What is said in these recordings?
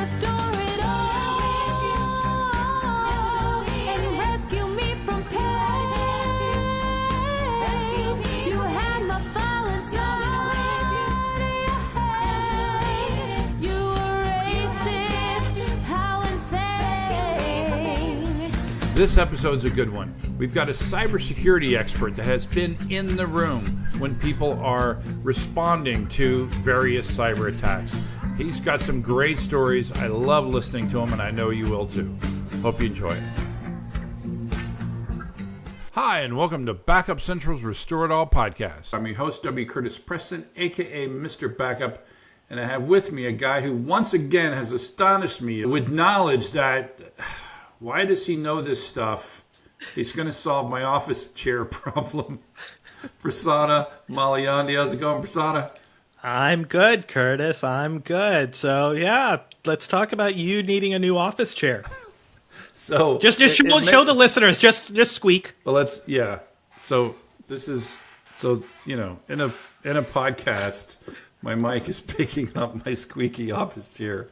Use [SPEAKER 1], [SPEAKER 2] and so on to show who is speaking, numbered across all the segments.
[SPEAKER 1] restore it all, and rescue me from pain. You had my file inside your head. You erased it. How insane.
[SPEAKER 2] This episode's a good one. We've got a cybersecurity expert that has been in the room when people are responding to various cyber attacks. He's got some great stories. I love listening to him, and I know you will too. Hope you enjoy it. Hi, and welcome to Backup Central's Restore It All podcast. I'm your host, W. Curtis Preston, aka Mr. Backup, and I have with me a guy who once again has astonished me with knowledge that, why does he know this stuff? He's going to solve my office chair problem. Prasanna Malaiyandi. How's it going, Prasanna?
[SPEAKER 3] I'm good, Curtis. I'm good. So, yeah, let's talk about you needing a new office chair.
[SPEAKER 2] So
[SPEAKER 3] just show the listeners. Just squeak.
[SPEAKER 2] Well, So this is in a podcast, my mic is picking up my squeaky office chair,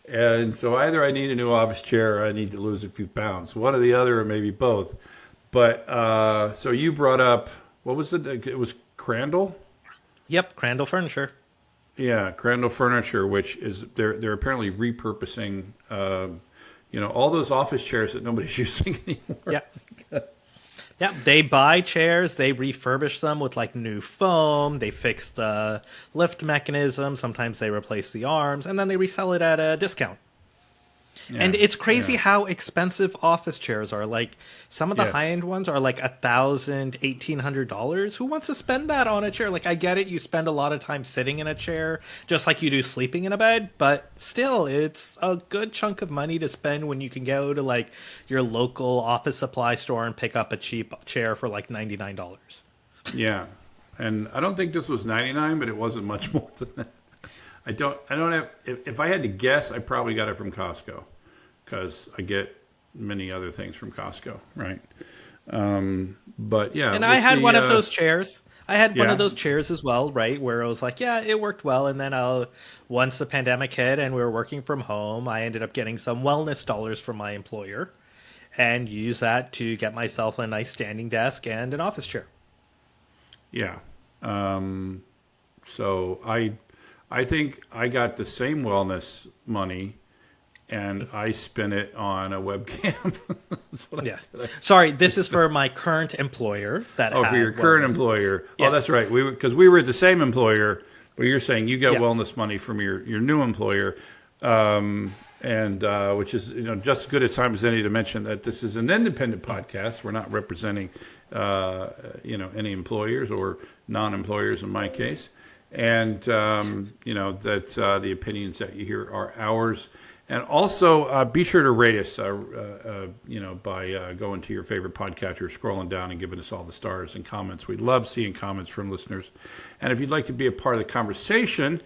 [SPEAKER 2] and so either I need a new office chair or I need to lose a few pounds. One or the other, or maybe both. But so you brought up, what was it? It was Crandall?
[SPEAKER 3] Yep, Crandall Furniture.
[SPEAKER 2] Yeah, Crandall Furniture, which is they're apparently repurposing all those office chairs that nobody's using anymore.
[SPEAKER 3] Yeah. Yeah, they buy chairs, they refurbish them with like new foam, they fix the lift mechanism, sometimes they replace the arms, and then they resell it at a discount. Yeah, and it's crazy how expensive office chairs are. Like some of the high-end ones are like $1,000, $1,800. Who wants to spend that on a chair? Like I get it, you spend a lot of time sitting in a chair, just like you do sleeping in a bed. But still, it's a good chunk of money to spend when you can go to like your local office supply store and pick up a cheap chair for like $99.
[SPEAKER 2] Yeah, and I don't think this was $99, but it wasn't much more than that. I don't have, if I had to guess, I probably got it from Costco because I get many other things from Costco, right? But yeah.
[SPEAKER 3] And I had one of those chairs. I had one of those chairs as well, right? Where I was like, yeah, it worked well. And then once the pandemic hit and we were working from home, I ended up getting some wellness dollars from my employer and use that to get myself a nice standing desk and an office chair.
[SPEAKER 2] Yeah. So I think I got the same wellness money, and I spent it on a webcam.
[SPEAKER 3] Sorry, this is for my current employer.
[SPEAKER 2] For your current employer.
[SPEAKER 3] Yeah.
[SPEAKER 2] Oh, that's right. Because we were at the same employer, but you're saying you got wellness money from your new employer, which is just as good a time as any to mention that this is an independent podcast. We're not representing any employers or non-employers in my case. And, that the opinions that you hear are ours. And also be sure to rate us, by going to your favorite podcatcher, scrolling down and giving us all the stars and comments. We love seeing comments from listeners. And if you'd like to be a part of the conversation,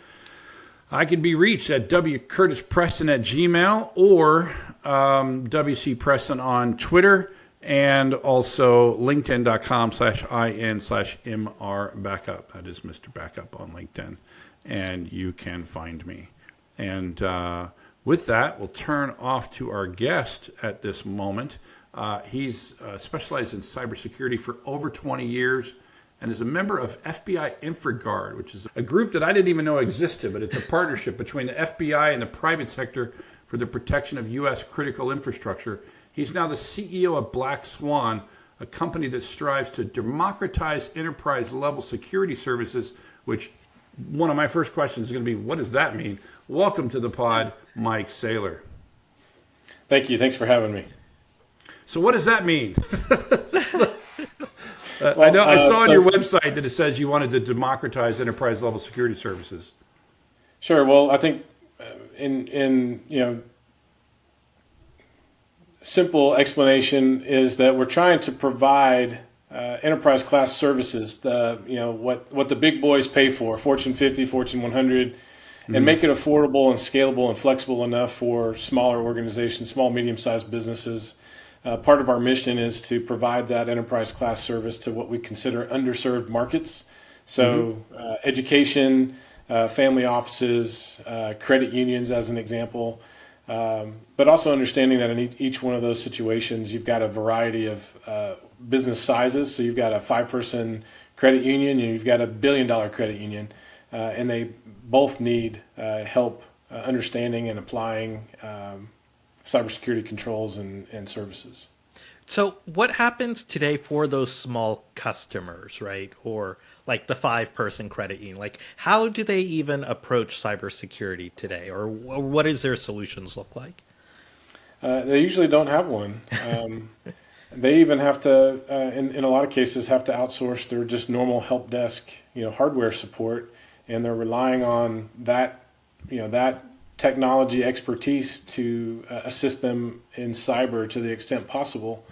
[SPEAKER 2] I can be reached at wcurtispreston@gmail or WC on Twitter. And also linkedin.com/in/mrbackup. That is Mr. Backup on LinkedIn. And you can find me. And with that, we'll turn off to our guest at this moment. He's specialized in cybersecurity for over 20 years and is a member of FBI InfraGuard, which is a group that I didn't even know existed, but it's a partnership between the FBI and the private sector for the protection of U.S. critical infrastructure. He's now the CEO of Black Swan, a company that strives to democratize enterprise-level security services, which one of my first questions is going to be, what does that mean? Welcome to the pod, Mike Saylor.
[SPEAKER 4] Thank you. Thanks for having me.
[SPEAKER 2] So what does that mean? I saw on your website that it says you wanted to democratize enterprise-level security services.
[SPEAKER 4] Sure. Well, I think in simple explanation is that we're trying to provide enterprise class services, what the big boys pay for, Fortune 50, Fortune 100, and make it affordable and scalable and flexible enough for smaller organizations, small, medium-sized businesses. Part of our mission is to provide that enterprise class service to what we consider underserved markets. So education, family offices, credit unions as an example. But also understanding that in each one of those situations, you've got a variety of business sizes. So you've got a 5-person credit union and you've got a $1 billion credit union, and they both need help understanding and applying cybersecurity controls and services.
[SPEAKER 3] So what happens today for those small customers, right? Or like the 5-person credit union? Like, how do they even approach cybersecurity today? Or what does their solutions look like?
[SPEAKER 4] They usually don't have one. They even have to, in a lot of cases, have to outsource their just normal help desk, hardware support, and they're relying on that technology expertise to assist them in cyber to the extent possible.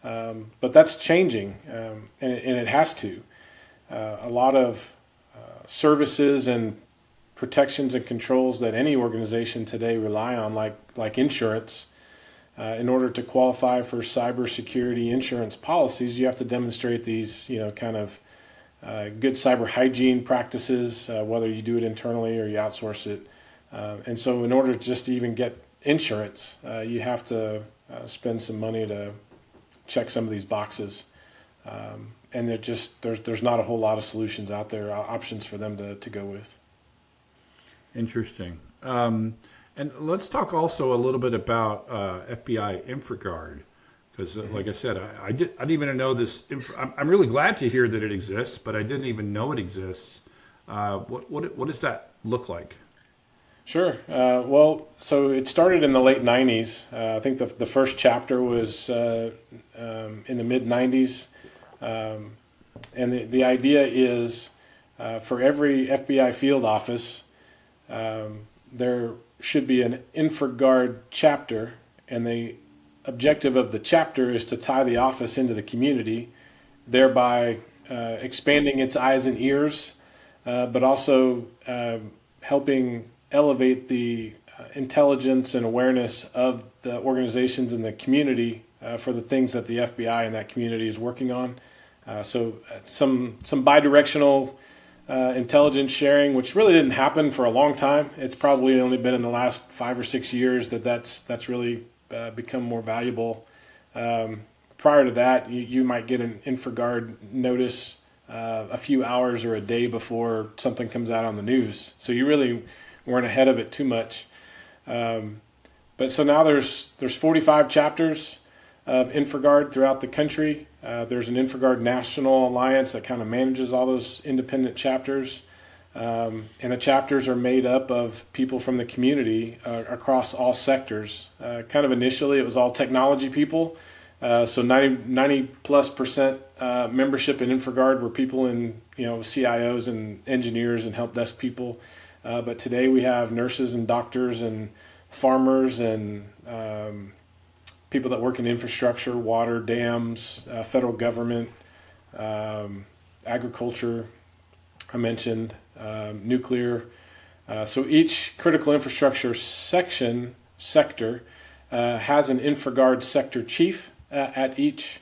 [SPEAKER 4] But that's changing, and it has to. A lot of services and protections and controls that any organization today rely on, like insurance, in order to qualify for cybersecurity insurance policies, you have to demonstrate these, kind of good cyber hygiene practices, whether you do it internally or you outsource it. And so in order just to even get insurance, you have to spend some money to check some of these boxes. And there's not a whole lot of solutions out there, options for them to go with.
[SPEAKER 2] Interesting. And let's talk also a little bit about FBI InfraGuard, because like I said, I didn't even know this. I'm really glad to hear that it exists, but I didn't even know it exists. What does that look like?
[SPEAKER 4] Sure. Well, so it started in the late 90s. I think the first chapter was in the mid 90s. And the idea is for every FBI field office, there should be an InfraGuard chapter, and the objective of the chapter is to tie the office into the community, thereby expanding its eyes and ears, but also helping elevate the intelligence and awareness of the organizations in the community for the things that the FBI in that community is working on. So some bidirectional intelligence sharing, which really didn't happen for a long time. It's probably only been in the last 5 or 6 years that's really become more valuable. Prior to that, you might get an InfraGuard notice a few hours or a day before something comes out on the news. So you really weren't ahead of it too much. But so now there's 45 chapters of InfraGuard throughout the country. There's an InfraGuard National Alliance that kind of manages all those independent chapters. And the chapters are made up of people from the community across all sectors. Kind of initially, it was all technology people. So 90+% membership in InfraGuard were people in, CIOs and engineers and help desk people. But today we have nurses and doctors and farmers and people that work in infrastructure, water, dams, federal government, agriculture, I mentioned, nuclear. So each critical infrastructure sector has an InfraGuard sector chief at each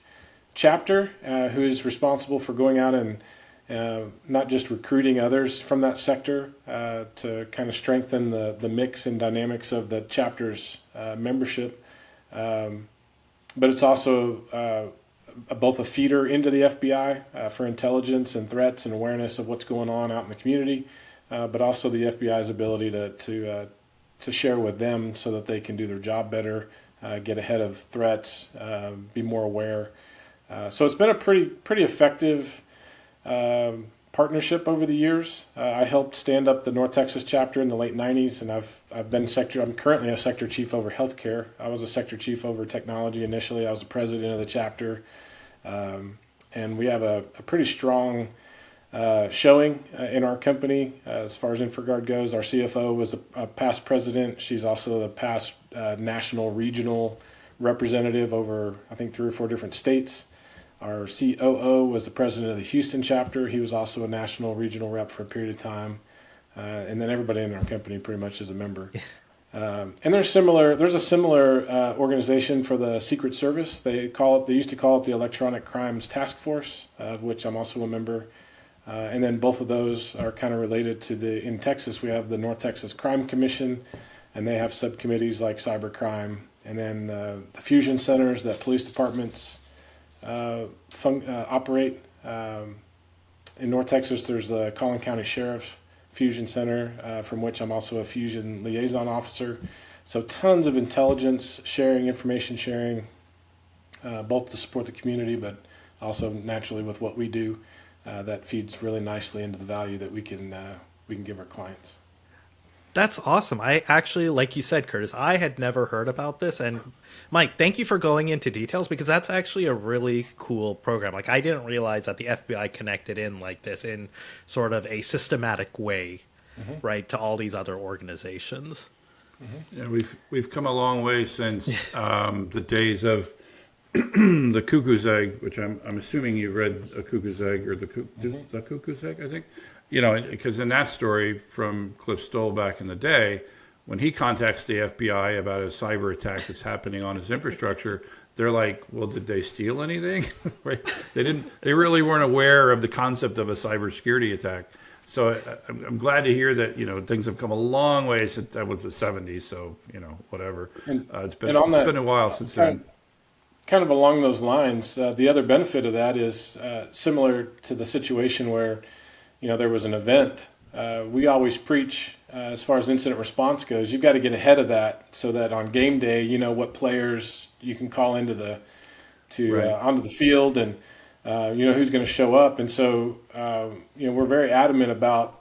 [SPEAKER 4] chapter who is responsible for going out and not just recruiting others from that sector to kind of strengthen the mix and dynamics of the chapter's membership. But it's also both a feeder into the FBI for intelligence and threats and awareness of what's going on out in the community, but also the FBI's ability to share with them so that they can do their job better, get ahead of threats, be more aware. So it's been a pretty effective partnership over the years. I helped stand up the North Texas chapter in the late 90s, and I'm currently a sector chief over healthcare. I was a sector chief over technology initially. I was the president of the chapter. And we have a pretty strong showing in our company as far as InfraGuard goes. Our CFO was a past president. She's also the past national regional representative over, I think, 3 or 4 different states. Our COO was the president of the Houston chapter. He was also a national regional rep for a period of time. And then everybody in our company pretty much is a member. And there's a similar organization for the Secret Service. They used to call it the Electronic Crimes Task Force, of which I'm also a member. And then both of those are kind of related to in Texas, we have the North Texas Crime Commission, and they have subcommittees like cybercrime, and then the fusion centers that police departments operate. In North Texas, there's the Collin County Sheriff Fusion Center, from which I'm also a fusion liaison officer. So tons of intelligence sharing, information sharing, both to support the community, but also naturally with what we do, that feeds really nicely into the value that we can give our clients.
[SPEAKER 3] That's awesome. I actually, like you said, Curtis, I had never heard about this. And Mike, thank you for going into details, because that's actually a really cool program. Like, I didn't realize that the FBI connected in like this in sort of a systematic way, right, to all these other organizations.
[SPEAKER 2] Yeah, we've come a long way since the days of the Cuckoo's Egg, which I'm assuming you've read A Cuckoo's Egg, or the Cuckoo's Egg, I think. You know, because in that story from Cliff Stoll back in the day, when he contacts the FBI about a cyber attack that's happening on his infrastructure, they're like, well, did they steal anything? Right? They really weren't aware of the concept of a cybersecurity attack. So I'm glad to hear that, you know, things have come a long way since that was the 70s. So, you know, whatever. It's been a while since then.
[SPEAKER 4] Kind of along those lines, the other benefit of that is similar to the situation where, you know, there was an event. We always preach, as far as incident response goes, you've got to get ahead of that so that on game day, you know what players you can call into onto the field, and you know who's going to show up. And so, you know, we're very adamant about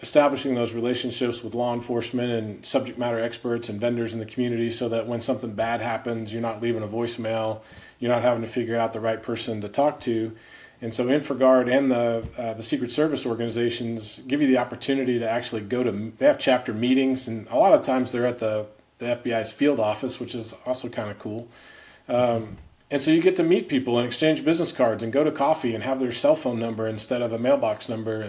[SPEAKER 4] establishing those relationships with law enforcement and subject matter experts and vendors in the community, so that when something bad happens, you're not leaving a voicemail, you're not having to figure out the right person to talk to. And so InfraGard and the Secret Service organizations give you the opportunity to actually they have chapter meetings, and a lot of times they're at the FBI's field office, which is also kind of cool. And so you get to meet people and exchange business cards and go to coffee and have their cell phone number instead of a mailbox number,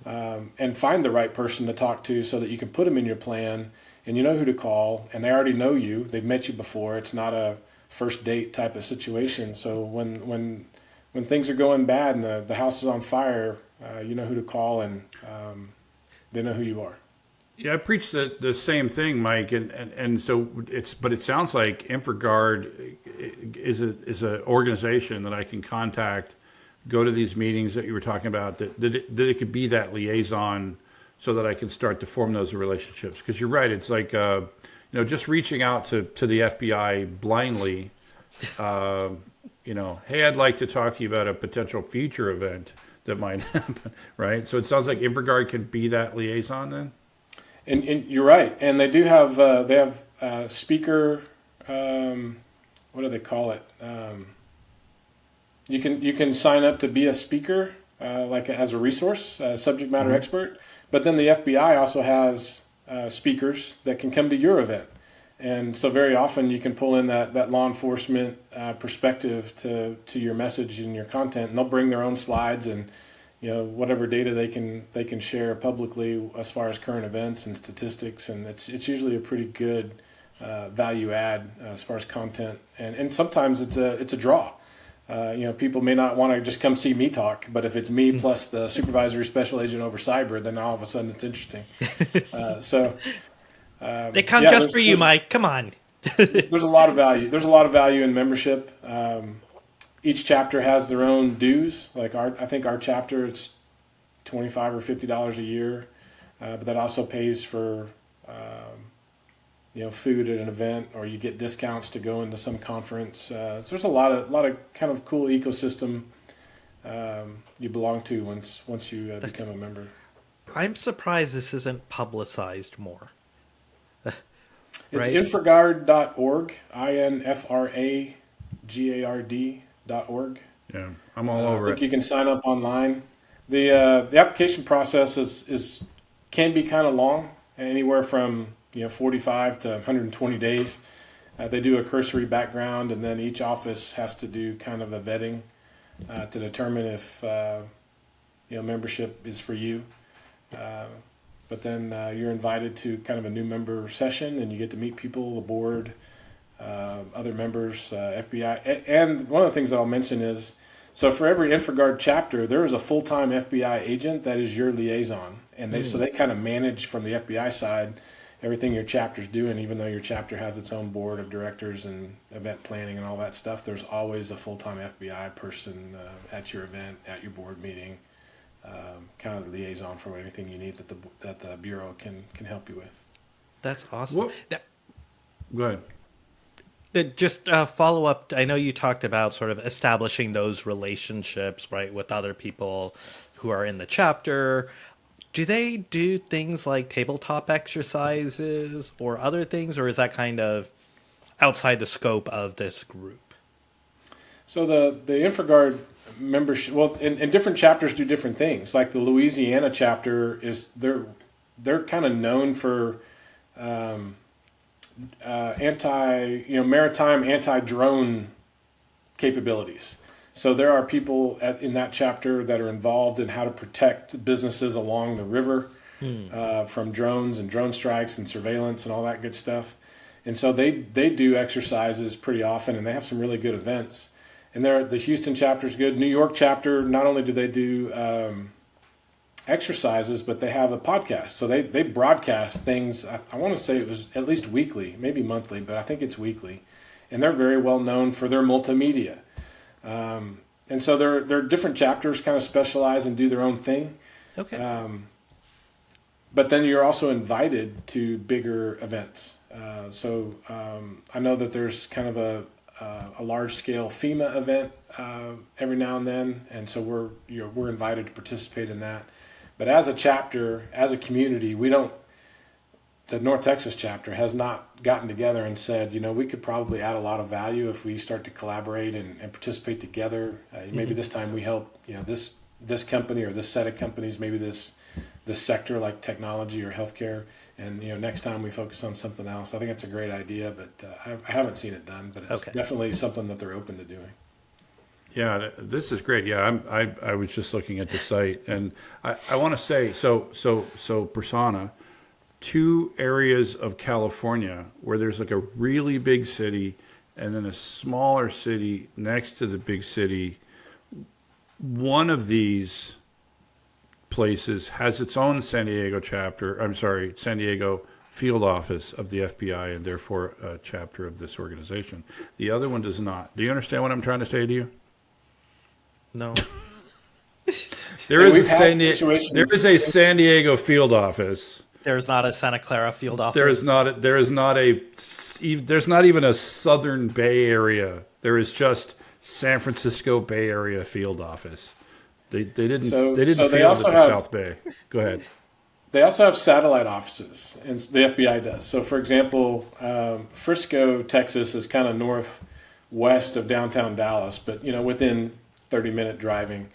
[SPEAKER 4] and find the right person to talk to so that you can put them in your plan, and you know who to call, and they already know you. They've met you before. It's not a first date type of situation. So when things are going bad and the house is on fire, you know who to call, and they know who you are.
[SPEAKER 2] Yeah, I preach the same thing, Mike, and so it sounds like InfraGard is an organization that I can contact, go to these meetings that you were talking about, that it could be that liaison, so that I can start to form those relationships. Because you're right, it's like you know, just reaching out to the FBI blindly. You know, hey, I'd like to talk to you about a potential future event that might happen, right? So it sounds like InfraGard can be that liaison then?
[SPEAKER 4] And you're right. And they do have, speaker, what do they call it? You can sign up to be a speaker, like as a resource, subject matter expert. But then the FBI also has speakers that can come to your event. And so very often you can pull in that law enforcement perspective to your message and your content, and they'll bring their own slides and, you know, whatever data they can share publicly as far as current events and statistics, and it's usually a pretty good value add as far as content, and sometimes it's a draw. You know, people may not want to just come see me talk, but if it's me plus the supervisory special agent over cyber, then all of a sudden it's interesting.
[SPEAKER 3] They come just for you, Mike. Come on.
[SPEAKER 4] There's a lot of value. There's a lot of value in membership. Each chapter has their own dues. Like I think our chapter, it's $25 or $50 a year, but that also pays for you know, food at an event, or you get discounts to go into some conference. So there's a lot of kind of cool ecosystem you belong to once you become a member.
[SPEAKER 3] I'm surprised this isn't publicized more.
[SPEAKER 4] It's
[SPEAKER 3] Right.
[SPEAKER 4] infragard.org, infragard.org.
[SPEAKER 2] Yeah, I'm all over
[SPEAKER 4] I think
[SPEAKER 2] it.
[SPEAKER 4] you can sign up online. The application process can be kind of long, anywhere from 45 to 120 days. They do a cursory background, and then each office has to do kind of a vetting to determine if membership is for you. But then you're invited to kind of a new member session, and you get to meet people, the board, other members, FBI. And one of the things that I'll mention is, so for every InfraGard chapter, there is a full-time FBI agent that is your liaison. And so they kind of manage from the FBI side. everything your chapter's doing, even though your chapter has its own board of directors and event planning and all that stuff, there's always a full-time FBI person at your event, at your board meeting, kind of the liaison for anything you need that the Bureau can help you with.
[SPEAKER 3] That's awesome.
[SPEAKER 2] Well, go ahead.
[SPEAKER 3] Just follow up. I know you talked about sort of establishing those relationships, right, with other people who are in the chapter. Do they do things like tabletop exercises or other things, or is that kind of outside the scope of this group?
[SPEAKER 4] So the InfraGard membership, well, and different chapters do different things. Like the Louisiana chapter they're kind of known for maritime anti-drone capabilities. So there are people in that chapter that are involved in how to protect businesses along the river from drones and drone strikes and surveillance and all that good stuff. And so they do exercises pretty often, and they have some really good events. And the Houston chapter is good. New York chapter, not only do they do exercises, but they have a podcast. So they broadcast things. I want to say it was at least weekly, maybe monthly, but I think it's weekly. And they're very well known for their multimedia. And so they're different chapters kind of specialize and do their own thing.
[SPEAKER 3] Okay.
[SPEAKER 4] But then you're also invited to bigger events. So I know that there's kind of a large scale FEMA event every now and then, and so we're invited to participate in that. But as a chapter, as a community, the North Texas chapter has not gotten together and said, we could probably add a lot of value if we start to collaborate and participate together. Maybe this time we help, this company or this set of companies, maybe this sector like technology or healthcare, and next time we focus on something else. I think it's a great idea, but I haven't seen it done. But it's definitely something that they're open to doing.
[SPEAKER 2] Yeah, this is great. Yeah, I was just looking at the site, and I want to say so Persona, 2 areas of California where there's like a really big city and then a smaller city next to the big city. One of these places has its own San Diego field office of the FBI and therefore a chapter of this organization. The other one does not. Do you understand what I'm trying to say to you?
[SPEAKER 3] No.
[SPEAKER 2] There is a San Diego field office.
[SPEAKER 3] There's not a Santa Clara field office.
[SPEAKER 2] There's not even a Southern Bay Area. There is just San Francisco Bay Area field office. They didn't field at the South Bay. Go ahead.
[SPEAKER 4] They also have satellite offices, and the FBI does. So, for example, Frisco, Texas, is kind of northwest of downtown Dallas, but within 30-minute driving.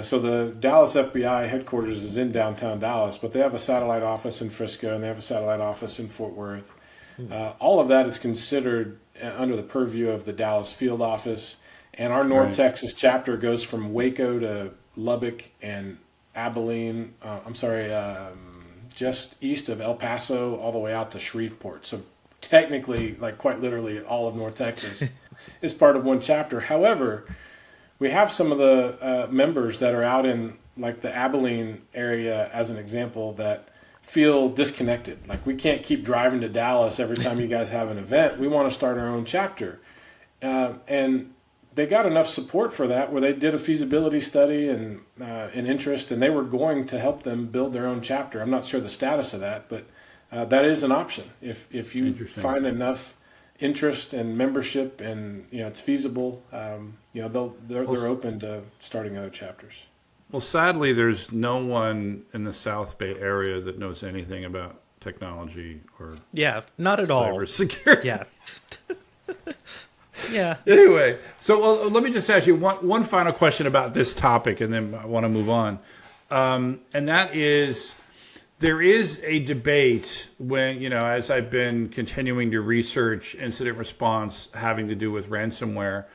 [SPEAKER 4] So the Dallas FBI headquarters is in downtown Dallas, but they have a satellite office in Frisco and they have a satellite office in Fort Worth. All of that is considered under the purview of the Dallas field office, and our North Texas chapter goes from Waco to Lubbock and Abilene. Just east of El Paso, all the way out to Shreveport. So technically, like quite literally, all of North Texas is part of one chapter. However, we have some of the members that are out in like the Abilene area, as an example, that feel disconnected. Like, we can't keep driving to Dallas every time you guys have an event. We want to start our own chapter. And they got enough support for that where they did a feasibility study and an interest, and they were going to help them build their own chapter. I'm not sure the status of that, but that is an option. If you find enough interest and membership and it's feasible, they're open to starting other chapters.
[SPEAKER 2] Well, sadly, there's no one in the South Bay area that knows anything about technology or
[SPEAKER 3] not at all
[SPEAKER 2] cybersecurity.
[SPEAKER 3] Yeah.
[SPEAKER 2] Anyway, so let me just ask you one final question about this topic, and then I want to move on. And that is, there is a debate when, as I've been continuing to research incident response having to do with ransomware,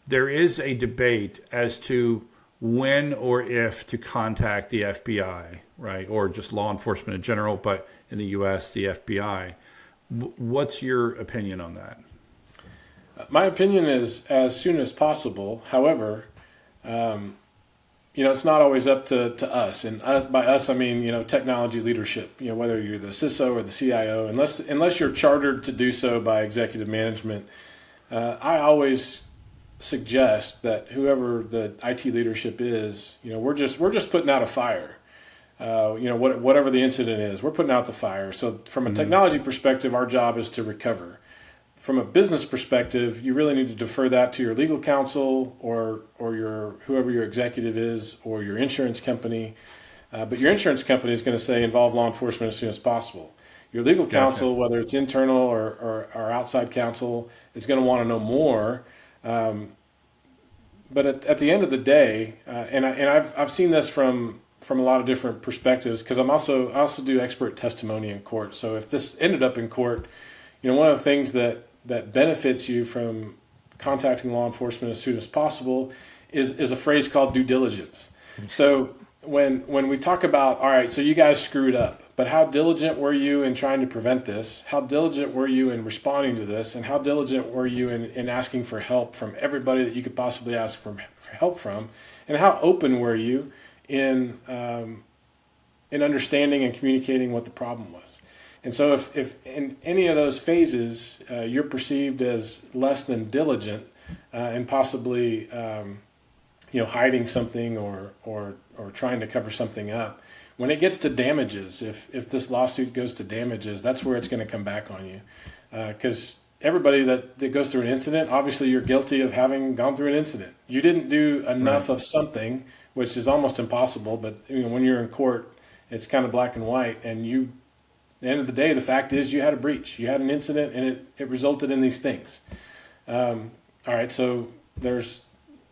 [SPEAKER 2] there is a debate as to when or if to contact the FBI, right? Or just law enforcement in general, but in the U.S., the FBI. What's your opinion on that? My
[SPEAKER 4] opinion is as soon as possible. However, it's not always up to us. And by us, I mean, technology leadership, whether you're the CISO or the CIO, unless you're chartered to do so by executive management. I always suggest that whoever the IT leadership is, we're just putting out a fire. Whatever the incident is, we're putting out the fire. So from a technology perspective, our job is to recover. From a business perspective, you really need to defer that to your legal counsel or your whoever your executive is or your insurance company. But your insurance company is going to say involve law enforcement as soon as possible. Your legal counsel, whether it's internal or outside counsel, is going to want to know more. But at the end of the day, and I've seen this from a lot of different perspectives, because I also do expert testimony in court. So if this ended up in court, one of the things that benefits you from contacting law enforcement as soon as possible is a phrase called due diligence. So when we talk about, all right, so you guys screwed up, but how diligent were you in trying to prevent this? How diligent were you in responding to this? And how diligent were you in asking for help from everybody that you could possibly ask for help from? And how open were you in understanding and communicating what the problem was? And so if in any of those phases you're perceived as less than diligent and possibly hiding something or trying to cover something up, when it gets to damages, if this lawsuit goes to damages, that's where it's going to come back on you. Because everybody that goes through an incident, obviously you're guilty of having gone through an incident. You didn't do enough of something, which is almost impossible, but when you're in court, it's kind of black and white, and at the end of the day, the fact is you had a breach. You had an incident, and it resulted in these things. All right, so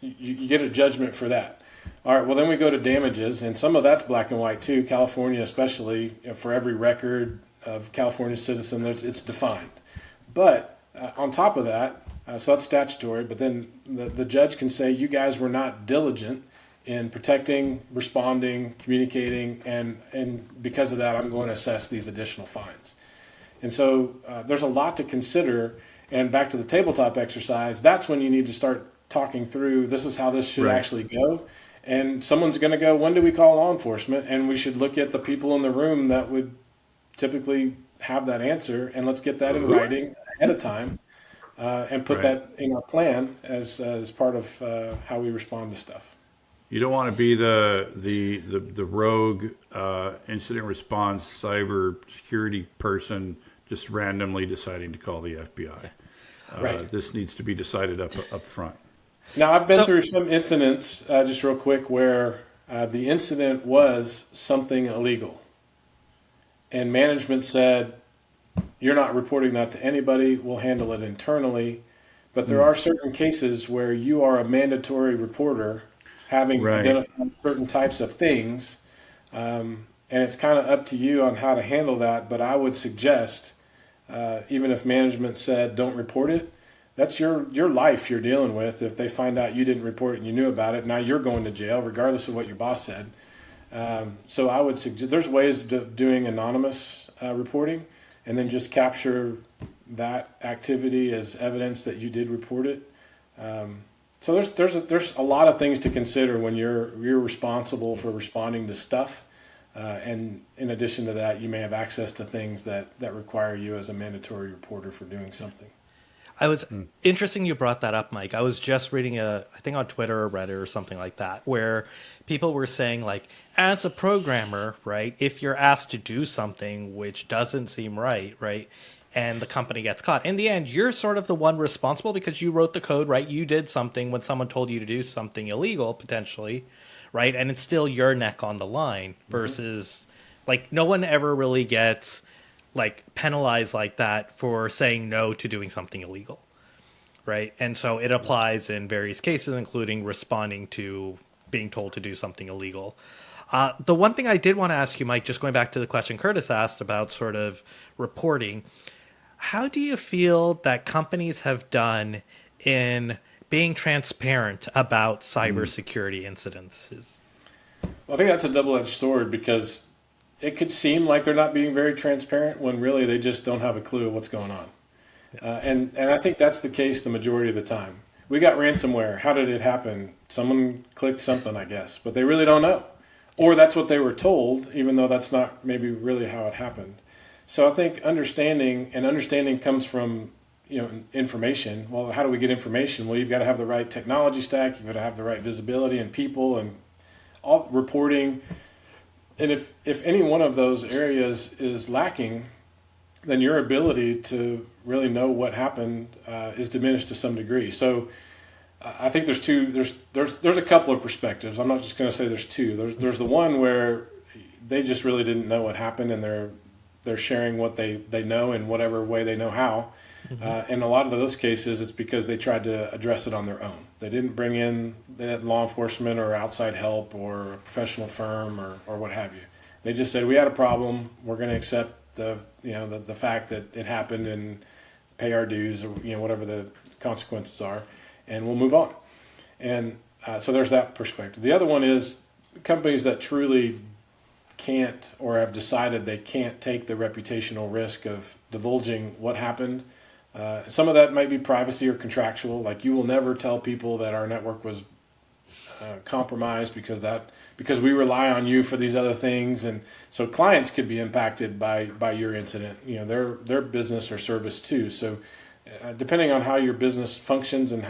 [SPEAKER 4] you get a judgment for that. All right, well, then we go to damages, and some of that's black and white too. California especially, for every record of California citizen, it's defined. But on top of that, so that's statutory, but then the judge can say you guys were not diligent in protecting, responding, communicating, and because of that, I'm going to assess these additional fines. And so there's a lot to consider. And back to the tabletop exercise, that's when you need to start talking through, this is how this should actually go. And someone's going to go, when do we call law enforcement? And we should look at the people in the room that would typically have that answer, and let's get that in writing ahead of time and put that in our plan as part of how we respond to stuff.
[SPEAKER 2] You don't want to be the rogue incident response cybersecurity person just randomly deciding to call the FBI. This needs to be decided up front.
[SPEAKER 4] Now, I've been through some incidents, just real quick, where the incident was something illegal. And management said, you're not reporting that to anybody, we'll handle it internally. But there are certain cases where you are a mandatory reporter, having identified certain types of things, and it's kind of up to you on how to handle that. But I would suggest, even if management said don't report it, that's your life you're dealing with. If they find out you didn't report it and you knew about it, now you're going to jail, regardless of what your boss said. So I would suggest there's ways of doing anonymous reporting, and then just capture that activity as evidence that you did report it. So there's a lot of things to consider when you're responsible for responding to stuff, and in addition to that, you may have access to things that require you as a mandatory reporter for doing something.
[SPEAKER 3] I was interesting you brought that up, Mike. I was just reading I think on Twitter or Reddit or something like that, where people were saying, like, as a programmer, right, if you're asked to do something which doesn't seem right, and the company gets caught, in the end, you're sort of the one responsible because you wrote the code, right? You did something when someone told you to do something illegal, potentially, right? And it's still your neck on the line versus, like, no one ever really gets like penalized like that for saying no to doing something illegal, right? And so it applies in various cases, including responding to being told to do something illegal. The one thing I did want to ask you, Mike, just going back to the question Curtis asked about sort of reporting, how do you feel that companies have done in being transparent about cybersecurity incidences?
[SPEAKER 4] Well, I think that's a double-edged sword, because it could seem like they're not being very transparent when really they just don't have a clue of what's going on. And I think that's the case the majority of the time. we got ransomware. How did it happen? Someone clicked something, I guess, but they really don't know. Or that's what they were told, even though that's not maybe really how it happened. So I think understanding comes from, information. Well, how do we get information? Well, you've got to have the right technology stack. You've got to have the right visibility and people and all reporting. And if any one of those areas is lacking, then your ability to really know what happened is diminished to some degree. So I think there's a couple of perspectives. I'm not just going to say there's two. There's the one where they just really didn't know what happened, and they're sharing what they know in whatever way they know how. In a lot of those cases, it's because they tried to address it on their own. They didn't bring in the law enforcement or outside help or a professional firm or what have you. They just said, we had a problem. We're going to accept the fact that it happened and pay our dues, or whatever the consequences are, and we'll move on. And so there's that perspective. The other one is companies that truly can't, or have decided they can't take the reputational risk of divulging what happened. Some of that might be privacy or contractual. Like, you will never tell people that our network was compromised because we rely on you for these other things, and so clients could be impacted by your incident. Their business or service too. So depending on how your business functions and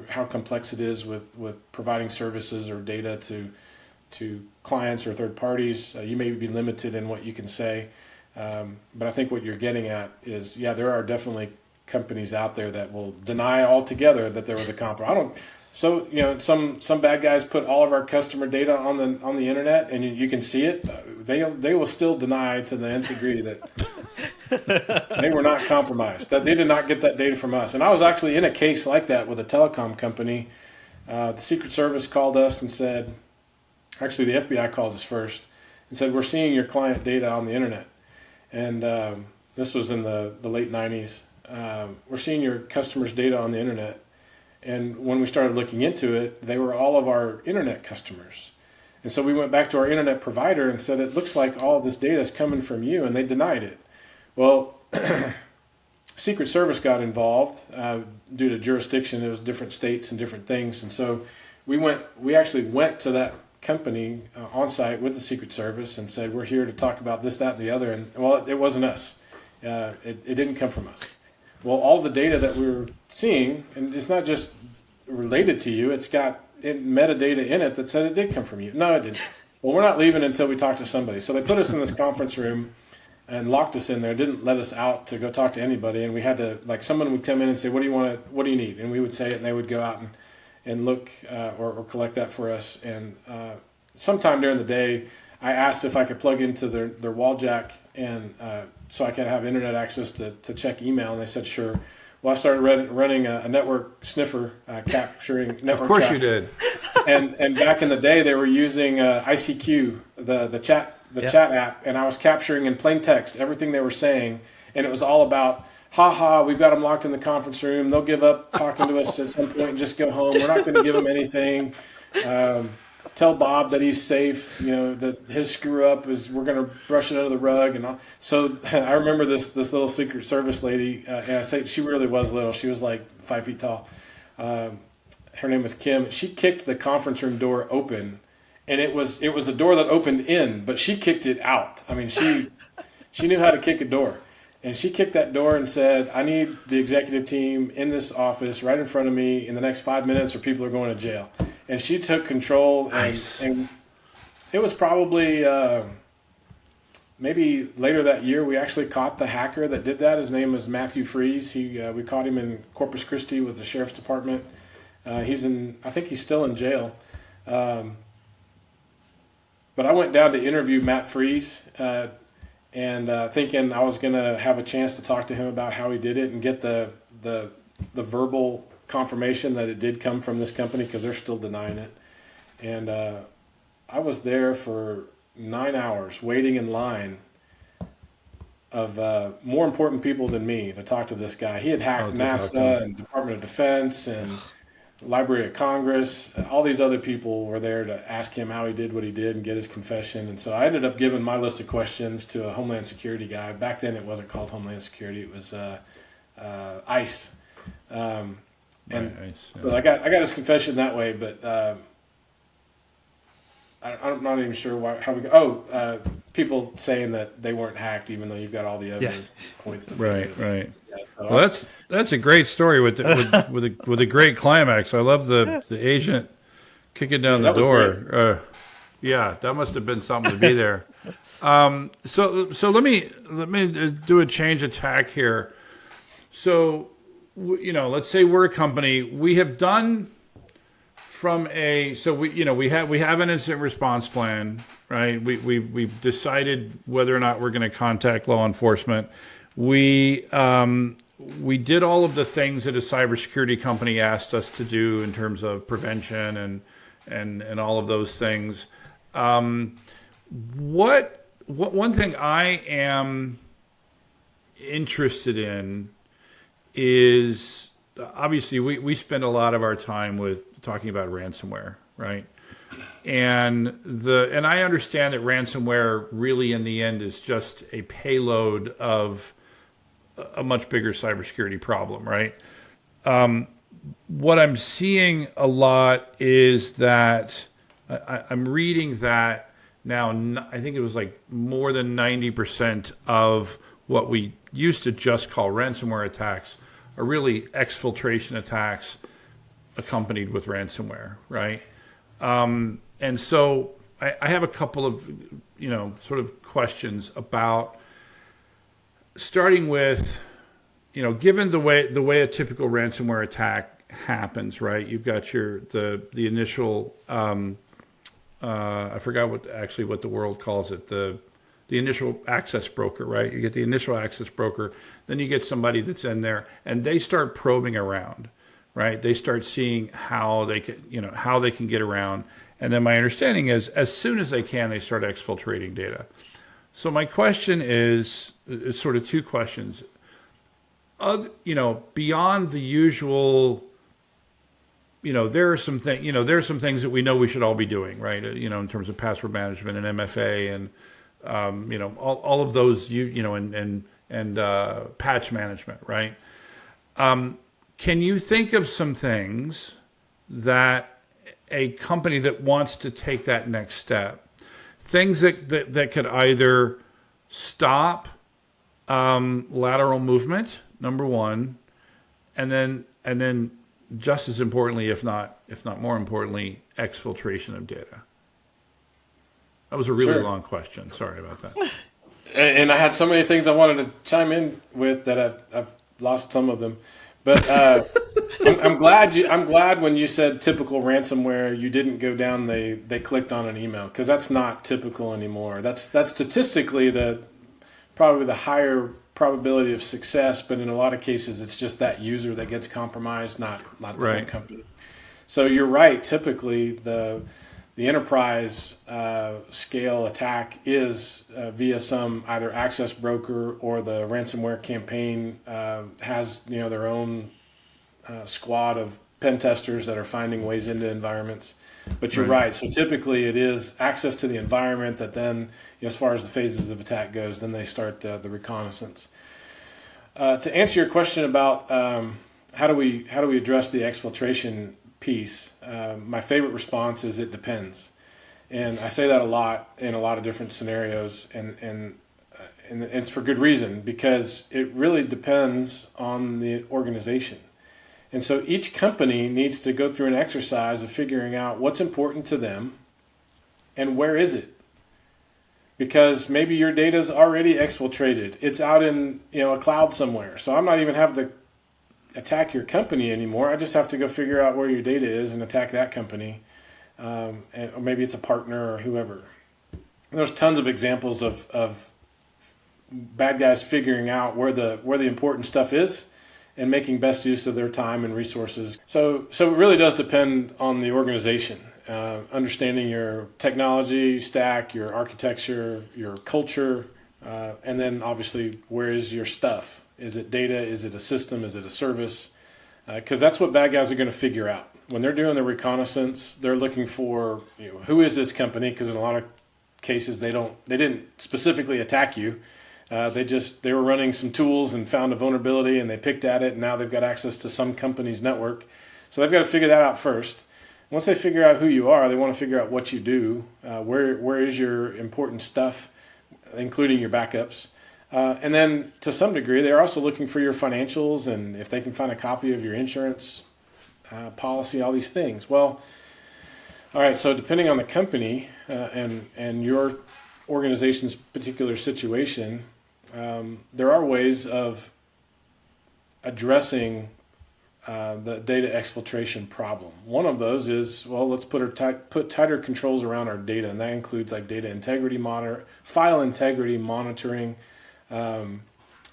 [SPEAKER 4] how complex it is with providing services or data to clients or third parties, you may be limited in what you can say. But I think what you're getting at is, there are definitely companies out there that will deny altogether that there was a compromise. So some bad guys put all of our customer data on the internet, and you can see it. They will still deny to the nth degree that they were not compromised, that they did not get that data from us. And I was actually in a case like that with a telecom company. The Secret Service called us and said, actually the FBI called us first and said, we're seeing your client data on the internet. And this was in the late 90s. We're seeing your customers' data on the internet. And when we started looking into it, they were all of our internet customers. And so we went back to our internet provider and said, it looks like all of this data is coming from you, and they denied it. Well, Secret Service got involved due to jurisdiction. It was different states and different things. And so we actually went to that company on site with the Secret Service and said, we're here to talk about this, that, and the other. And well, it wasn't us. It didn't come from us. Well, all the data that we were seeing, and it's not just related to you, it's got metadata in it that said it did come from you. No, it didn't. Well, we're not leaving until we talk to somebody. So they put us in this conference room and locked us in there, didn't let us out to go talk to anybody. And we had to, someone would come in and say, what do you need? And we would say it, and they would go out and look or collect that for us. And sometime during the day, I asked if I could plug into their wall jack and so I could have internet access to check email, and they said sure. Well, I started running a network sniffer, capturing network.
[SPEAKER 2] Of course
[SPEAKER 4] traffic.
[SPEAKER 2] you did.
[SPEAKER 4] And back in the day, they were using ICQ, the chat app, and I was capturing in plain text everything they were saying, and it was all about, we've got them locked in the conference room. They'll give up talking to us at some point and just go home. We're not going to give them anything. Tell Bob that he's safe. That his screw up is we're going to brush it under the rug. And all. So I remember this little Secret Service lady, and I say she really was little. She was like 5 feet tall. Her name was Kim. She kicked the conference room door open, and it was a door that opened in, but she kicked it out. I mean, she knew how to kick a door. And she kicked that door and said, I need the executive team in this office right in front of me in the next 5 minutes or people are going to jail. And she took control.
[SPEAKER 2] Nice.
[SPEAKER 4] And it was probably maybe later that year we actually caught the hacker that did that. His name was Matthew Freeze. We caught him in Corpus Christi with the sheriff's department. I think he's still in jail. But I went down to interview Matt Freeze and thinking I was going to have a chance to talk to him about how he did it and get the verbal confirmation that it did come from this company, because they're still denying it. And I was there for 9 hours waiting in line of more important people than me to talk to this guy. He had hacked NASA and Department of Defense and Library of Congress. All these other people were there to ask him how he did what he did and get his confession. And so I ended up giving my list of questions to a Homeland Security guy. Back then it wasn't called Homeland Security. It was ICE. And
[SPEAKER 2] I see.
[SPEAKER 4] so I got his confession that way, but I'm not even sure how we go. People saying that they weren't hacked, even though you've got all the evidence points to
[SPEAKER 2] Right, right.
[SPEAKER 4] Yeah, so
[SPEAKER 2] Well, that's a great story with with a great climax. I love the agent kicking down the
[SPEAKER 4] that was
[SPEAKER 2] door. Yeah, that must have been something to be there. So let me do a change of tack here. So let's say we're a company. We have done we have an incident response plan, right? We've decided whether or not we're going to contact law enforcement. We did all of the things that a cybersecurity company asked us to do in terms of prevention and all of those things. What one thing I am interested in is, obviously we spend a lot of our time with talking about ransomware, right? And I understand that ransomware really in the end is just a payload of a much bigger cybersecurity problem, right? What I'm seeing a lot is that I'm reading that now, I think it was like more than 90% of what we used to just call ransomware attacks are really exfiltration attacks accompanied with ransomware, right? And so I have a couple of, sort of questions about, starting with, given the way a typical ransomware attack happens, right? You've got the initial, I forgot what the world calls it, the initial access broker, right? You get the initial access broker, then you get somebody that's in there, and they start probing around, right? They start seeing how they can get around, and then my understanding is, as soon as they can, they start exfiltrating data. So my question is, it's sort of two questions. Beyond the usual, there are some things that we know we should all be doing, right? In terms of password management and MFA and all of those, and patch management, right? Can you think of some things that a company that wants to take that next step, things that could either stop lateral movement, number one, and then just as importantly, if not more importantly, exfiltration of data? That was a really long question. Sorry about that.
[SPEAKER 4] And I had so many things I wanted to chime in with that I've lost some of them. But I'm glad when you said typical ransomware, you didn't go down. They clicked on an email, because that's not typical anymore. That's statistically probably the higher probability of success, but in a lot of cases, it's just that user that gets compromised, not the whole company. So you're right. Typically, the enterprise scale attack is via some either access broker, or the ransomware campaign has their own squad of pen testers that are finding ways into environments. But you're right. So typically it is access to the environment that then, as far as the phases of attack goes, then they start the reconnaissance. To answer your question about how do we address the exfiltration piece, my favorite response is it depends. And I say that a lot in a lot of different scenarios, and it's for good reason, because it really depends on the organization. And so each company needs to go through an exercise of figuring out what's important to them and where is it. Because maybe your data is already exfiltrated. It's out in a cloud somewhere. So I'm not even have to attack your company anymore. I just have to go figure out where your data is and attack that company. Or maybe it's a partner or whoever. There's tons of examples of bad guys figuring out where the important stuff is and making best use of their time and resources. So it really does depend on the organization. Understanding your technology stack, your architecture, your culture, and then obviously where is your stuff? Is it data? Is it a system? Is it a service? Because that's what bad guys are going to figure out. When they're doing the reconnaissance, they're looking for who is this company? Because in a lot of cases they didn't specifically attack you. They were running some tools and found a vulnerability, and they picked at it, and now they've got access to some company's network. So they've got to figure that out first. Once they figure out who you are, they want to figure out what you do, where is your important stuff, including your backups. And then to some degree, they're also looking for your financials and if they can find a copy of your insurance policy, all these things. Well, all right, so depending on the company and your organization's particular situation, there are ways of addressing the data exfiltration problem. One of those is, well, let's put tighter controls around our data, and that includes like data integrity file integrity monitoring,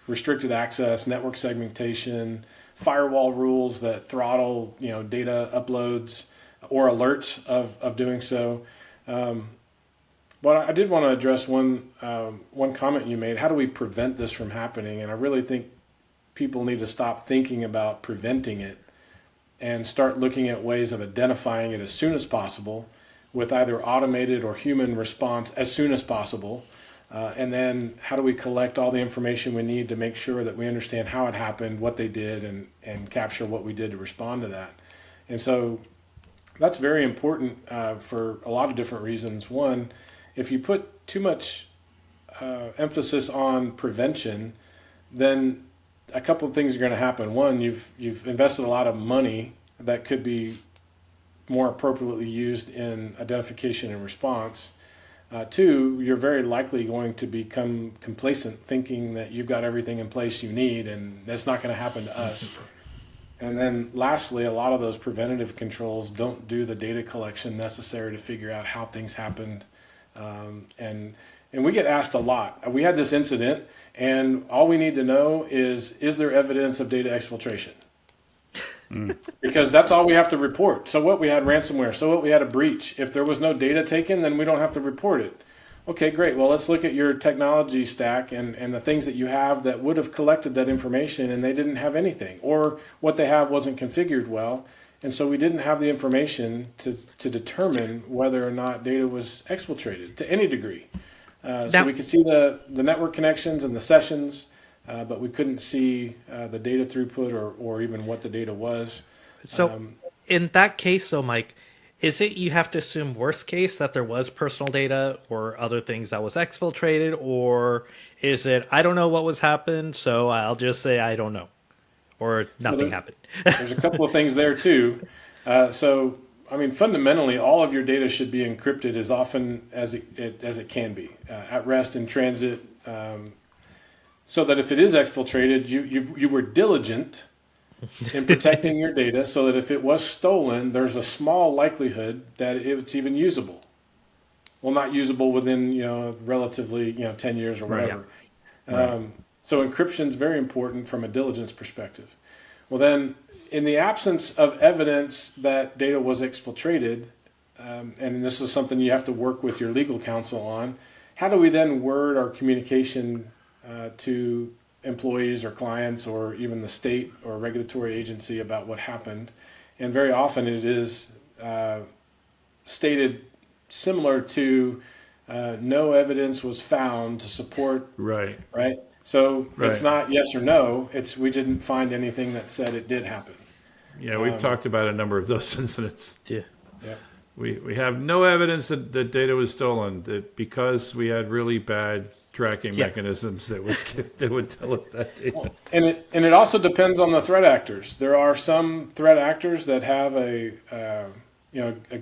[SPEAKER 4] restricted access, network segmentation, firewall rules that throttle data uploads or alerts of doing so. But I did want to address one comment you made. How do we prevent this from happening? And I really think people need to stop thinking about preventing it and start looking at ways of identifying it as soon as possible with either automated or human response as soon as possible. And then how do we collect all the information we need to make sure that we understand how it happened, what they did, and capture what we did to respond to that. And so that's very important for a lot of different reasons. One, if you put too much emphasis on prevention, then a couple of things are going to happen. One, you've invested a lot of money that could be more appropriately used in identification and response. Two, you're very likely going to become complacent, thinking that you've got everything in place you need, and that's not going to happen to us. And then lastly, a lot of those preventative controls don't do the data collection necessary to figure out how things happened. And we get asked a lot. We had this incident, and all we need to know is there evidence of data exfiltration? Because that's all we have to report. So what, we had ransomware. So what, we had a breach. If there was no data taken, then we don't have to report it. Okay, great. Well, let's look at your technology stack and the things that you have that would have collected that information, and they didn't have anything, or what they have wasn't configured well. And so we didn't have the information to determine whether or not data was exfiltrated to any degree. So we could see the network connections and the sessions, but we couldn't see the data throughput or even what the data was.
[SPEAKER 3] So in that case, though, Mike, is it you have to assume worst case that there was personal data or other things that was exfiltrated, or is it I don't know what was happened, so I'll just say I don't know, or nothing happened?
[SPEAKER 4] There's a couple of things there too. So I mean, fundamentally, all of your data should be encrypted as often as it can be, at rest, in transit, so that if it is exfiltrated, you were diligent in protecting your data, so that if it was stolen, there's a small likelihood that it's even usable. Well, not usable within relatively 10 years or whatever. Right. So encryption is very important from a diligence perspective. Well, then, in the absence of evidence that data was exfiltrated, and this is something you have to work with your legal counsel on, how do we then word our communication to employees or clients or even the state or regulatory agency about what happened? And very often it is stated similar to no evidence was found to support. Right. So it's not yes or no. It's we didn't find anything that said it did happen.
[SPEAKER 2] Yeah, we've talked about a number of those incidents.
[SPEAKER 3] Yeah.
[SPEAKER 2] We have no evidence that data was stolen, that because we had really bad tracking mechanisms that would tell us that data.
[SPEAKER 4] And it also depends on the threat actors. There are some threat actors that have a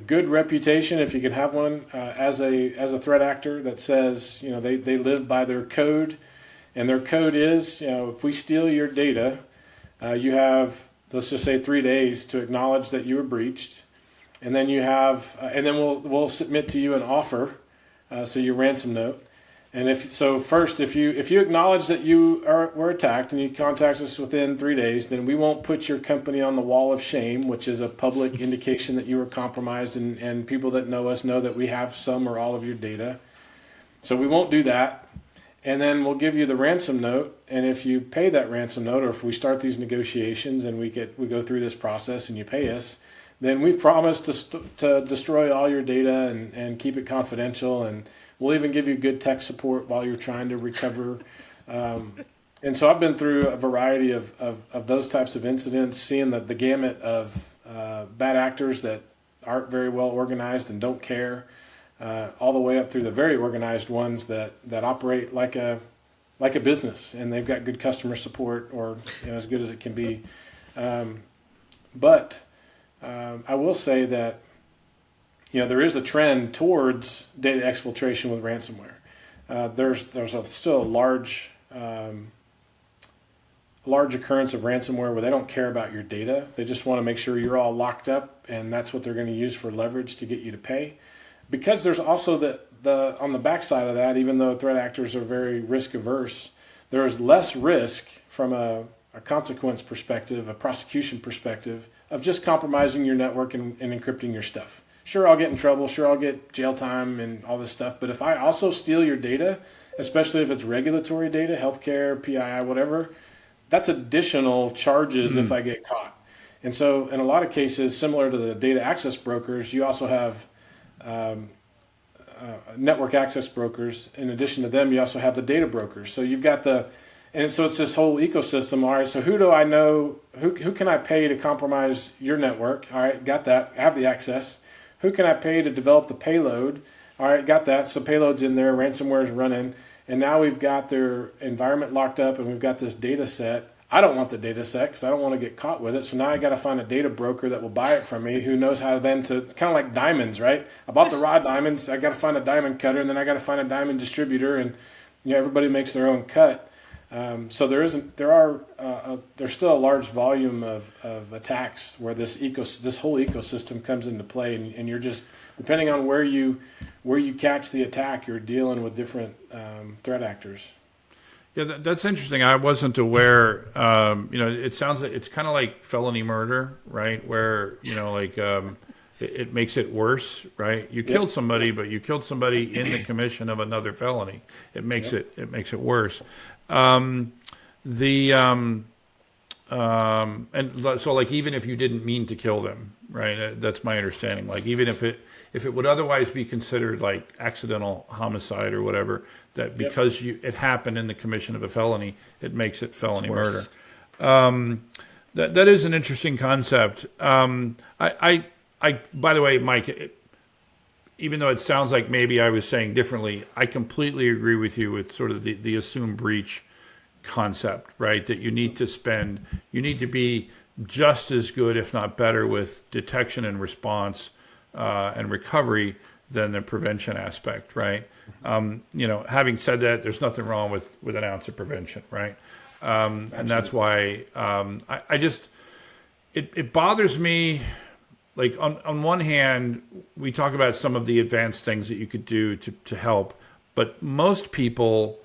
[SPEAKER 4] good reputation, if you can have one, as a threat actor that says they live by their code, and their code is if we steal your data, you have, let's just say, 3 days to acknowledge that you were breached, and then you have, and then we'll submit to you an offer, so your ransom note. And if you acknowledge that you were attacked and you contact us within 3 days, then we won't put your company on the wall of shame, which is a public indication that you were compromised, and people that know us know that we have some or all of your data. So we won't do that. And then we'll give you the ransom note, and if you pay that ransom note, or if we start these negotiations and we go through this process and you pay us, then we promise to destroy all your data and keep it confidential, and we'll even give you good tech support while you're trying to recover And so I've been through a variety of those types of incidents, seeing the gamut of bad actors that aren't very well organized and don't care, all the way up through the very organized ones that operate like a business, and they've got good customer support, or as good as it can be. But I will say that there is a trend towards data exfiltration with ransomware. There's still a large occurrence of ransomware where they don't care about your data. They just want to make sure you're all locked up, and that's what they're going to use for leverage to get you to pay. Because there's also the on the backside of that, even though threat actors are very risk averse, there is less risk from a consequence perspective, a prosecution perspective, of just compromising your network and encrypting your stuff. Sure, I'll get in trouble. Sure, I'll get jail time and all this stuff. But if I also steal your data, especially if it's regulatory data, healthcare, PII, whatever, that's additional charges if I get caught. And so in a lot of cases, similar to the data access brokers, you also have network access brokers. In addition to them, you also have the data brokers. So you've got and so it's this whole ecosystem. All right, so who do I know, who can I pay to compromise your network? All right, got that, I have the access. Who can I pay to develop the payload? All right, got that, so payload's in there, ransomware is running. And now we've got their environment locked up, and we've got this data set. I don't want the data set because I don't want to get caught with it. So now I got to find a data broker that will buy it from me, who knows how then to, kind of like diamonds, right? I bought the raw diamonds. I got to find a diamond cutter, and then I got to find a diamond distributor, and everybody makes their own cut. So there's still a large volume of attacks where this whole ecosystem comes into play, and you're just, depending on where you catch the attack, you're dealing with different threat actors.
[SPEAKER 2] Yeah, that's interesting. I wasn't aware. It sounds like it's kind of like felony murder, right? Where it makes it worse, right? You killed somebody, but you killed somebody in the commission of another felony. It makes it worse. And so like even if you didn't mean to kill them, right? That's my understanding. Like even if it would otherwise be considered like accidental homicide or whatever, that because it happened in the commission of a felony, it makes it felony murder. That is an interesting concept. I by the way, Mike, even though it sounds like maybe I was saying differently, I completely agree with you with sort of the assumed breach concept, right? That you need to be just as good, if not better, with detection and response and recovery than the prevention aspect, right? Having said that, there's nothing wrong with an ounce of prevention, right? And that's why it bothers me. Like on one hand, we talk about some of the advanced things that you could do to help, but most people,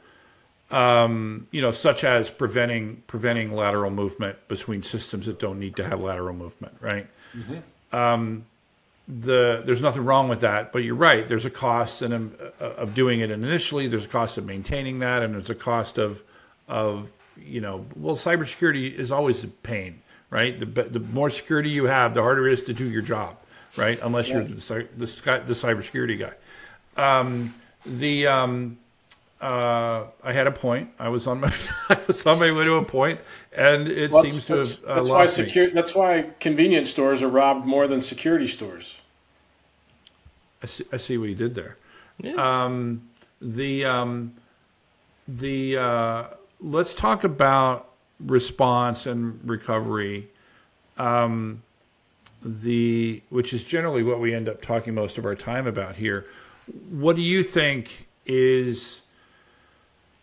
[SPEAKER 2] such as preventing lateral movement between systems that don't need to have lateral movement, right? Mm-hmm. There's nothing wrong with that, but you're right. There's a cost of doing it initially. There's a cost of maintaining that, and there's a cost of cybersecurity is always a pain. Right, the more security you have, the harder it is to do your job. Right, unless you're the cybersecurity guy. I had a point. I was on my way to a point, and it seems to have lost me.
[SPEAKER 4] That's why convenience stores are robbed more than security stores.
[SPEAKER 2] I see what you did there. Yeah. Let's talk about response and recovery, which is generally what we end up talking most of our time about here. What do you think is,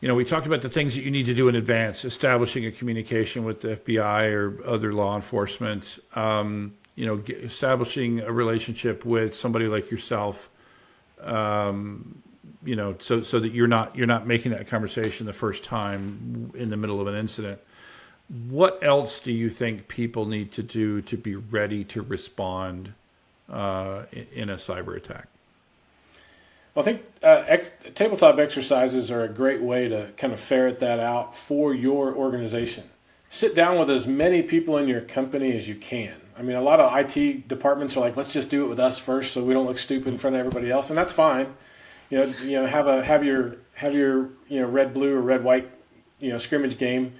[SPEAKER 2] we talked about the things that you need to do in advance, establishing a communication with the FBI or other law enforcement, establishing a relationship with somebody like yourself, so that you're not making that conversation the first time in the middle of an incident. What else do you think people need to do to be ready to respond in a cyber attack?
[SPEAKER 4] Well, I think tabletop exercises are a great way to kind of ferret that out for your organization. Sit down with as many people in your company as you can. I mean, a lot of IT departments are like, let's just do it with us first, so we don't look stupid in front of everybody else, and that's fine. Have your red, blue, or red, white scrimmage game,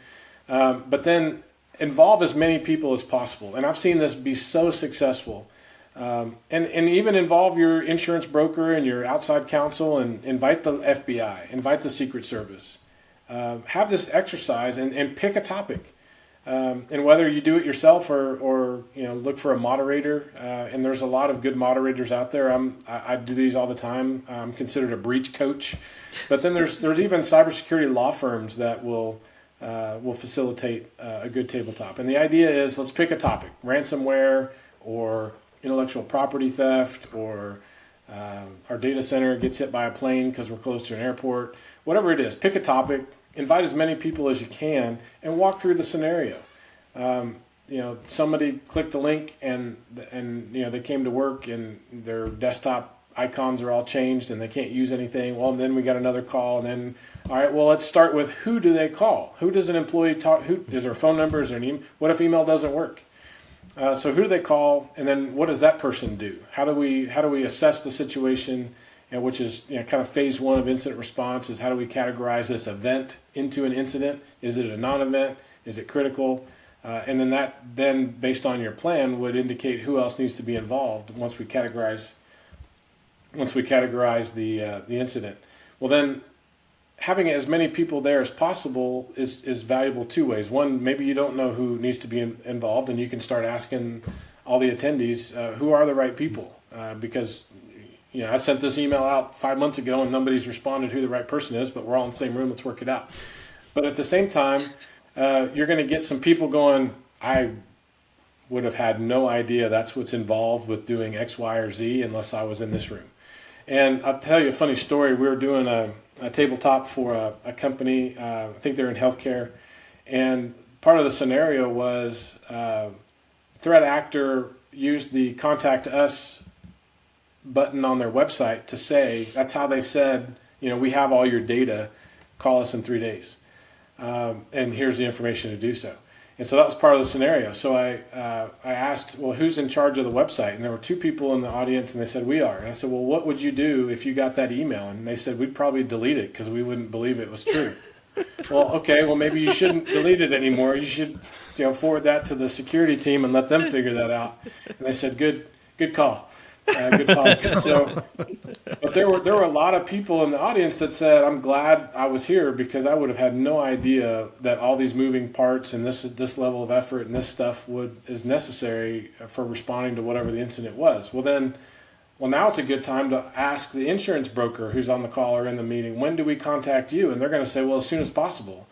[SPEAKER 4] but then involve as many people as possible. And I've seen this be so successful. And even involve your insurance broker and your outside counsel, and invite the FBI, invite the Secret Service. Have this exercise and pick a topic. And whether you do it yourself or look for a moderator, and there's a lot of good moderators out there. I do these all the time. I'm considered a breach coach, but then there's even cybersecurity law firms that will facilitate a good tabletop. And the idea is, let's pick a topic: ransomware, or intellectual property theft, or our data center gets hit by a plane because we're close to an airport. Whatever it is, pick a topic. Invite as many people as you can and walk through the scenario. Somebody clicked the link and they came to work and their desktop icons are all changed and they can't use anything. Well, then we got another call, and then, all right, well, let's start with, who do they call? Who does an employee talk? Who is their phone number? Is there an email? What if email doesn't work? So who do they call? And then what does that person do? How do we assess the situation? Which is kind of phase one of incident response, is how do we categorize this event into an incident? Is it a non-event? Is it critical? And then that based on your plan would indicate who else needs to be involved once we categorize the incident. Well, then having as many people there as possible is valuable two ways. One, maybe you don't know who needs to be involved, and you can start asking all the attendees who are the right people, because I sent this email out 5 months ago and nobody's responded who the right person is, but we're all in the same room. Let's work it out. But at the same time, you're going to get some people going, I would have had no idea that's what's involved with doing X, Y, or Z unless I was in this room. And I'll tell you a funny story. We were doing a tabletop for a company. I think they're in healthcare. And part of the scenario was threat actor used the contact us button on their website to say, that's how they said, we have all your data, call us in 3 days. And here's the information to do so. And so that was part of the scenario. So I asked, well, who's in charge of the website? And there were two people in the audience, and they said, we are. And I said, well, what would you do if you got that email? And they said, we'd probably delete it because we wouldn't believe it was true. Well, okay, well, maybe you shouldn't delete it anymore. You should forward that to the security team and let them figure that out. And they said, good call. Good policy. But there were a lot of people in the audience that said, I'm glad I was here, because I would have had no idea that all these moving parts and this level of effort and this stuff is necessary for responding to whatever the incident was. Well, now it's a good time to ask the insurance broker who's on the call or in the meeting, when do we contact you? And they're going to say, well, as soon as possible.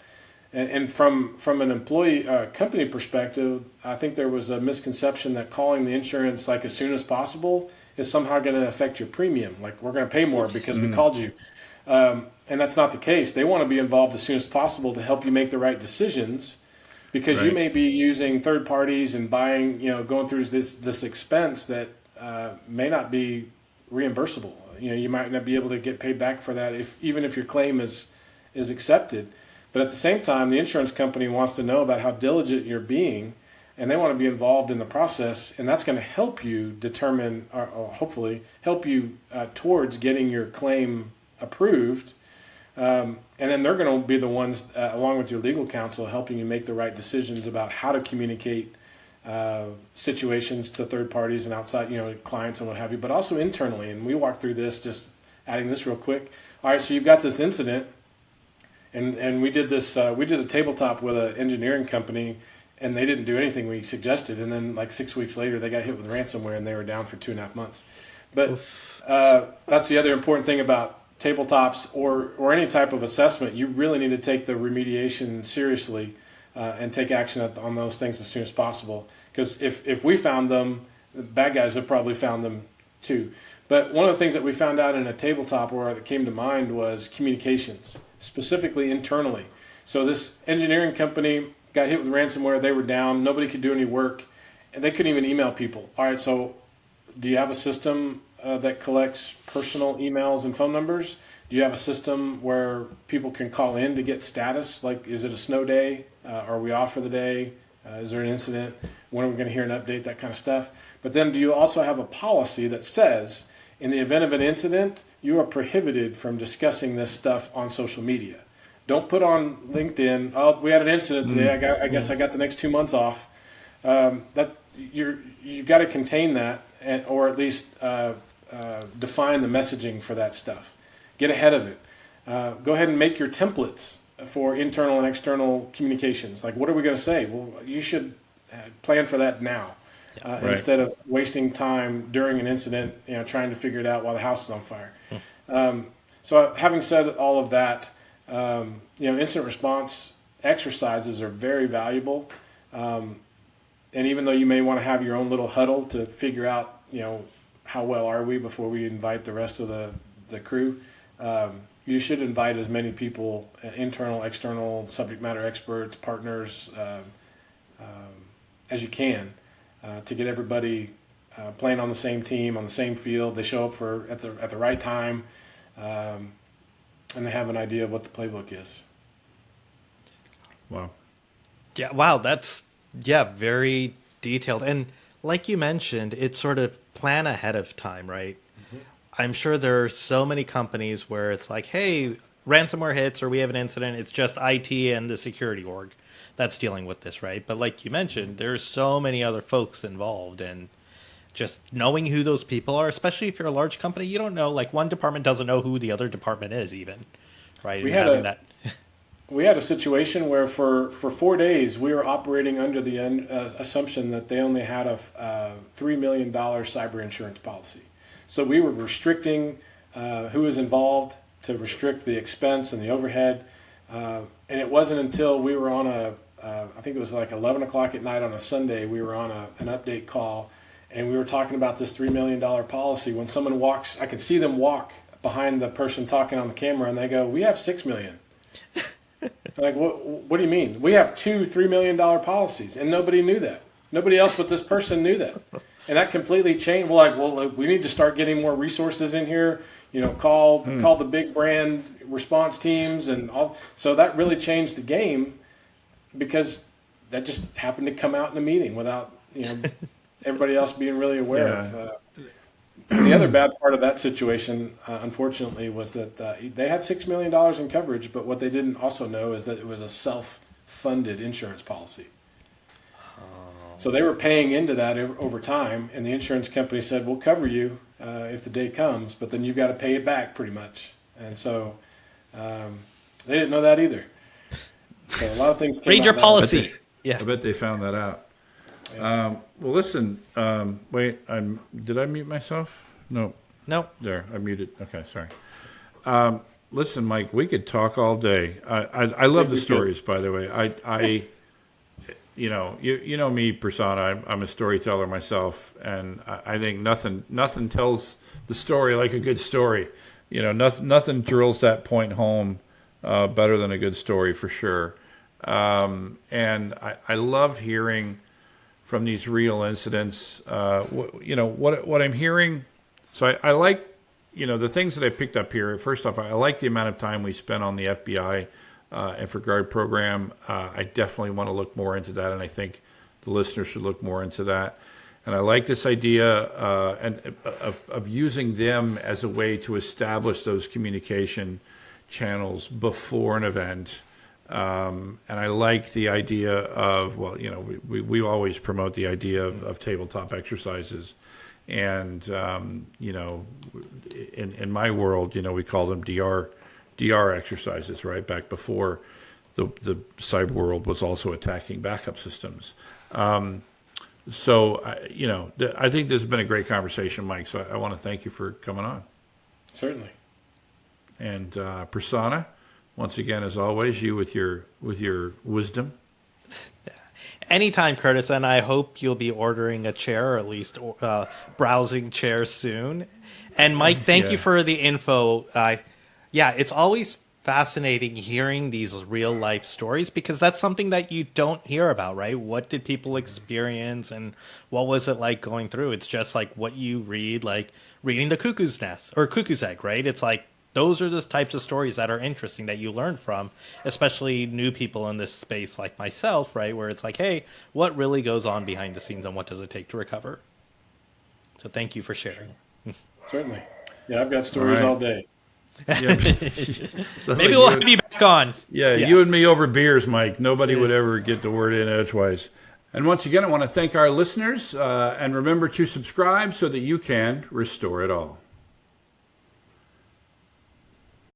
[SPEAKER 4] And from an employee company perspective, I think there was a misconception that calling the insurance like as soon as possible is somehow going to affect your premium. Like, we're going to pay more because we called you. And that's not the case. They want to be involved as soon as possible to help you make the right decisions, because you may be using third parties and buying, going through this expense that may not be reimbursable. You might not be able to get paid back for that even if your claim is accepted. But at the same time, the insurance company wants to know about how diligent you're being, and they want to be involved in the process, and that's going to help you determine, or hopefully help you towards getting your claim approved. And then they're going to be the ones, along with your legal counsel, helping you make the right decisions about how to communicate situations to third parties and outside, clients and what have you, but also internally. And we walk through this, just adding this real quick. All right, so you've got this incident, and we did this. We did a tabletop with an engineering company, and they didn't do anything we suggested. And then like 6 weeks later, they got hit with ransomware, and they were down for 2.5 months. But that's the other important thing about tabletops or any type of assessment. You really need to take the remediation seriously and take action on those things as soon as possible. Because if we found them, the bad guys have probably found them too. But one of the things that we found out in a tabletop where that came to mind was communications, specifically internally. So this engineering company got hit with ransomware. They were down. Nobody could do any work, and they couldn't even email people. All right, so do you have a system that collects personal emails and phone numbers? Do you have a system where people can call in to get status? Like, is it a snow day? Are we off for the day? Is there an incident? When are we going to hear an update? That kind of stuff. But then do you also have a policy that says, in the event of an incident, you are prohibited from discussing this stuff on social media? Don't put on LinkedIn, oh, we had an incident today. I guess I got the next 2 months off. That you got to contain that, or at least define the messaging for that stuff. Get ahead of it. Go ahead and make your templates for internal and external communications. Like, what are we going to say? Well, you should plan for that now,
[SPEAKER 2] Right.
[SPEAKER 4] instead of wasting time during an incident, trying to figure it out while the house is on fire. So having said all of that, incident response exercises are very valuable. And even though you may want to have your own little huddle to figure out, how well are we before we invite the rest of the crew, you should invite as many people, internal, external, subject matter experts, partners, as you can, to get everybody playing on the same team, on the same field. They show up at the right time, and they have an idea of what the playbook is.
[SPEAKER 2] Wow.
[SPEAKER 3] Yeah, wow, that's very detailed. And like you mentioned, it's sort of plan ahead of time, right? I'm sure there are so many companies where it's like, hey, ransomware hits or we have an incident. It's just IT and the security org that's dealing with this, right? But like you mentioned, there's so many other folks involved, and just knowing who those people are, especially if you're a large company, you don't know, like one department doesn't know who the other department is even, right?
[SPEAKER 4] We
[SPEAKER 3] And
[SPEAKER 4] had
[SPEAKER 3] having that.
[SPEAKER 4] We had a situation where for 4 days we were operating under the assumption that they only had a $3 million cyber insurance policy. So we were restricting who was involved to restrict the expense and the overhead. And it wasn't until we were on I think it was like 11 o'clock at night on a Sunday, we were on an update call, and we were talking about this $3 million policy. When someone walks, I could see them walk behind the person talking on the camera, and they go, "We have $6 million." Like, what do you mean? We have 2 $3 million policies, and nobody knew that. Nobody else but this person knew that. And that completely changed. We're like, well, we need to start getting more resources in here. Call the big brand response teams and all. So that really changed the game, because that just happened to come out in a meeting without everybody else being really aware of. The other bad part of that situation, unfortunately, was that they had $6 million in coverage, but what they didn't also know is that it was a self-funded insurance policy. So they were paying into that over time, and the insurance company said, "We'll cover you if the day comes, but then you've got to pay it back pretty much." And so they didn't know that either. So a lot of things came
[SPEAKER 3] Read
[SPEAKER 4] out
[SPEAKER 3] your
[SPEAKER 4] that way.
[SPEAKER 3] policy.
[SPEAKER 2] I bet they found that out. Well, listen. Wait, did I mute myself? No.
[SPEAKER 3] No.
[SPEAKER 2] There, I muted. Okay, sorry. Listen, Mike, we could talk all day. I love the stories, by the way. You know me, persona. I'm a storyteller myself, and I think nothing tells the story like a good story. Nothing drills that point home better than a good story, for sure. And I love hearing from these real incidents. What I'm hearing. So I like, the things that I picked up here. First off, I like the amount of time we spent on the FBI InfraGuard program. I definitely want to look more into that, and I think the listeners should look more into that. And I like this idea of using them as a way to establish those communication channels before an event. And I like the idea of, we always promote the idea of tabletop exercises. And, in my world, we call them DR exercises, right? Back before the cyber world was also attacking backup systems. So, I think this has been a great conversation, Mike. So I want to thank you for coming on.
[SPEAKER 4] Certainly.
[SPEAKER 2] And Persona, once again, as always, you with your wisdom.
[SPEAKER 3] Anytime, Curtis, and I hope you'll be ordering a chair, or at least browsing chairs soon. And Mike, thank you for the info. It's always fascinating hearing these real life stories, because that's something that you don't hear about, right? What did people experience, and what was it like going through? It's just like what you read, like reading the cuckoo's nest or cuckoo's egg, right? It's like those are the types of stories that are interesting that you learn from, especially new people in this space like myself, right? Where it's like, hey, what really goes on behind the scenes and what does it take to recover? So thank you for sharing.
[SPEAKER 4] Certainly. Yeah, I've got stories all day.
[SPEAKER 2] Yeah. Sounds like
[SPEAKER 3] Maybe we'll have you back on.
[SPEAKER 2] Yeah, you and me over beers, Mike. Nobody would ever get the word in edgewise. And once again, I want to thank our listeners, and remember to subscribe so that you can restore it all.